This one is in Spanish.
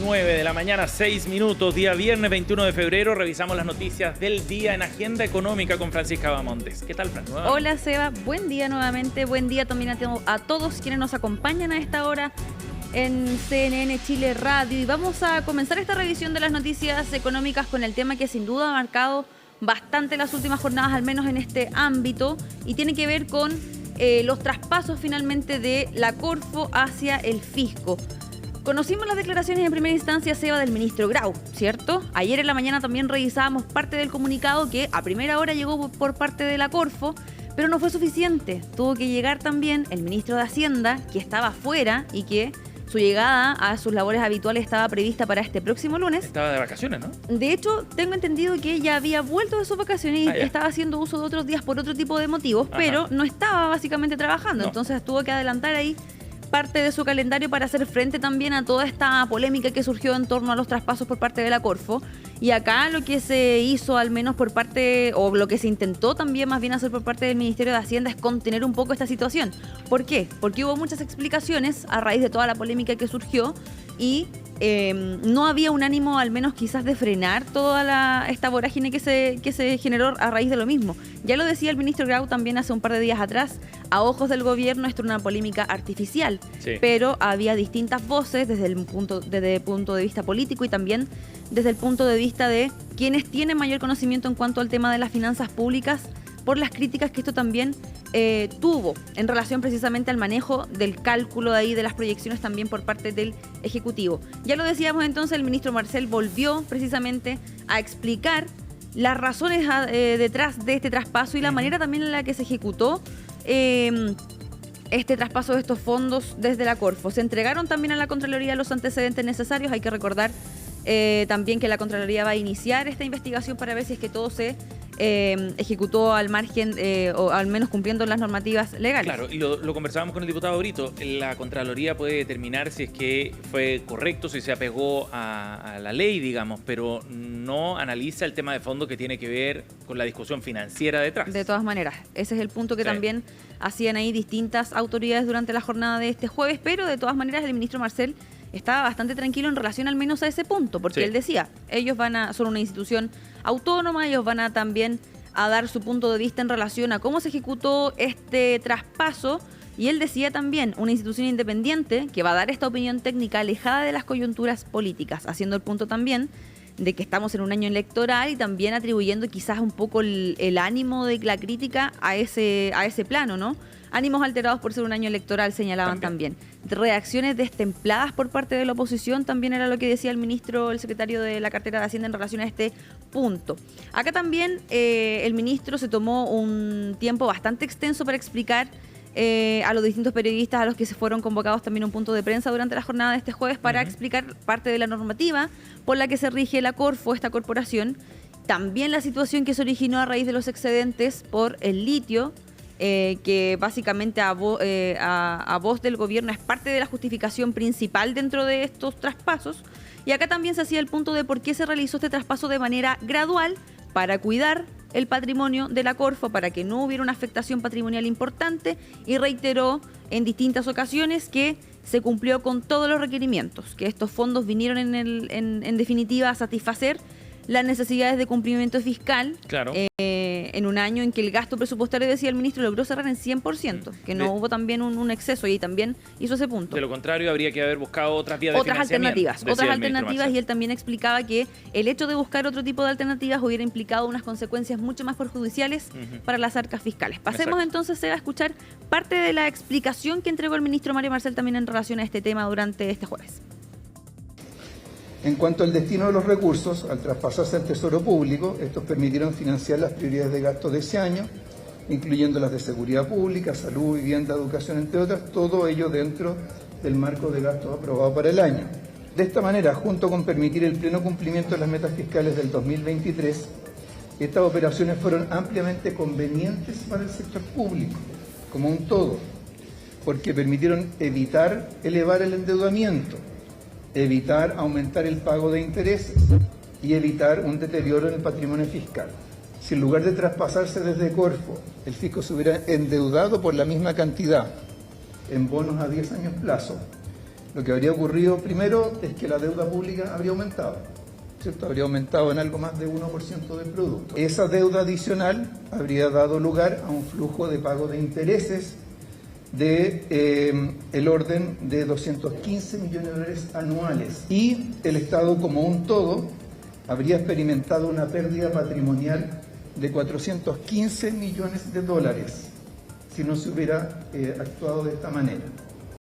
9 de la mañana, 6 minutos, día viernes 21 de febrero. Revisamos las noticias del día en Agenda Económica con Francisca Bamontes. ¿Qué tal, Fran? Hola, Seba. Buen día nuevamente. Buen día también a todos quienes nos acompañan a esta hora en CNN Chile Radio. Y vamos a comenzar esta revisión de las noticias económicas con el tema que sin duda ha marcado bastante las últimas jornadas, al menos en este ámbito, y tiene que ver con los traspasos finalmente de la Corfo hacia el fisco. Conocimos las declaraciones en primera instancia, Seba, del ministro Grau, ¿cierto? Ayer en la mañana también revisábamos parte del comunicado que a primera hora llegó por parte de la Corfo, pero no fue suficiente. Tuvo que llegar también el ministro de Hacienda, que estaba fuera y que su llegada a sus labores habituales estaba prevista para este próximo lunes. Estaba de vacaciones, ¿no? De hecho, tengo entendido que ella había vuelto de sus vacaciones y estaba haciendo uso de otros días por otro tipo de motivos, pero no estaba básicamente trabajando. Entonces tuvo que adelantar ahí parte de su calendario para hacer frente también a toda esta polémica que surgió en torno a los traspasos por parte de la Corfo. Y acá lo que se hizo, al menos por parte, o lo que se intentó también más bien hacer por parte del Ministerio de Hacienda, es contener un poco esta situación. ¿Por qué? Porque hubo muchas explicaciones a raíz de toda la polémica que surgió y no había un ánimo, al menos quizás, de frenar toda esta vorágine que se generó a raíz de lo mismo. Ya lo decía el ministro Grau también hace un par de días atrás, a ojos del gobierno esto era una polémica artificial, pero había distintas voces desde el punto de vista político y también desde el punto de vista de quienes tienen mayor conocimiento en cuanto al tema de las finanzas públicas, por las críticas que esto también tuvo en relación precisamente al manejo del cálculo de ahí de las proyecciones también por parte del Ejecutivo. Ya lo decíamos entonces, el ministro Marcel volvió precisamente a explicar las razones detrás de este traspaso y la manera también en la que se ejecutó este traspaso de estos fondos desde la Corfo. Se entregaron también a la Contraloría los antecedentes necesarios. Hay que recordar también que la Contraloría va a iniciar esta investigación para ver si es que todo se ejecutó al margen o al menos cumpliendo las normativas legales. Claro, y lo conversábamos con el diputado Brito. La Contraloría puede determinar si es que fue correcto, si se apegó a la ley, digamos, pero no analiza el tema de fondo que tiene que ver con la discusión financiera detrás. De todas maneras, ese es el punto que también hacían ahí distintas autoridades durante la jornada de este jueves, pero de todas maneras el ministro Marcel estaba bastante tranquilo en relación al menos a ese punto, porque él decía, ellos son una institución autónoma, ellos van a también a dar su punto de vista en relación a cómo se ejecutó este traspaso, y él decía también, una institución independiente que va a dar esta opinión técnica alejada de las coyunturas políticas, haciendo el punto también de que estamos en un año electoral y también atribuyendo quizás un poco el ánimo de la crítica a ese plano, ¿no? Ánimos alterados por ser un año electoral, señalaban también. Reacciones destempladas por parte de la oposición también era lo que decía el secretario de la cartera de Hacienda en relación a este punto. Acá también el ministro se tomó un tiempo bastante extenso para explicar a los distintos periodistas a los que se fueron convocados también un punto de prensa durante la jornada de este jueves para explicar parte de la normativa por la que se rige la Corfo, esta corporación, también la situación que se originó a raíz de los excedentes por el litio, que básicamente a voz del gobierno es parte de la justificación principal dentro de estos traspasos. Y acá también se hacía el punto de por qué se realizó este traspaso de manera gradual para cuidar el patrimonio de la Corfo, para que no hubiera una afectación patrimonial importante, y reiteró en distintas ocasiones que se cumplió con todos los requerimientos, que estos fondos vinieron en definitiva a satisfacer las necesidades de cumplimiento fiscal en un año en que el gasto presupuestario, decía el ministro, logró cerrar en 100%, que no hubo también un exceso, y también hizo ese punto. De lo contrario, habría que haber buscado otras vías de financiamiento. Otras alternativas, y él también explicaba que el hecho de buscar otro tipo de alternativas hubiera implicado unas consecuencias mucho más perjudiciales para las arcas fiscales. Pasemos entonces a escuchar parte de la explicación que entregó el ministro Mario Marcel también en relación a este tema durante este jueves. En cuanto al destino de los recursos, al traspasarse al Tesoro Público, estos permitieron financiar las prioridades de gasto de ese año, incluyendo las de seguridad pública, salud, vivienda, educación, entre otras, todo ello dentro del marco de gastos aprobado para el año. De esta manera, junto con permitir el pleno cumplimiento de las metas fiscales del 2023, estas operaciones fueron ampliamente convenientes para el sector público, como un todo, porque permitieron evitar elevar el endeudamiento, evitar aumentar el pago de intereses y evitar un deterioro en el patrimonio fiscal. Si en lugar de traspasarse desde Corfo, el fisco se hubiera endeudado por la misma cantidad en bonos a 10 años plazo, Lo que habría ocurrido primero es que la deuda pública habría aumentado, ¿cierto? Habría aumentado en algo más de 1% del producto. Esa deuda adicional habría dado lugar a un flujo de pago de intereses de el orden de 215 millones de dólares anuales, y el Estado como un todo habría experimentado una pérdida patrimonial de 415 millones de dólares si no se hubiera actuado de esta manera.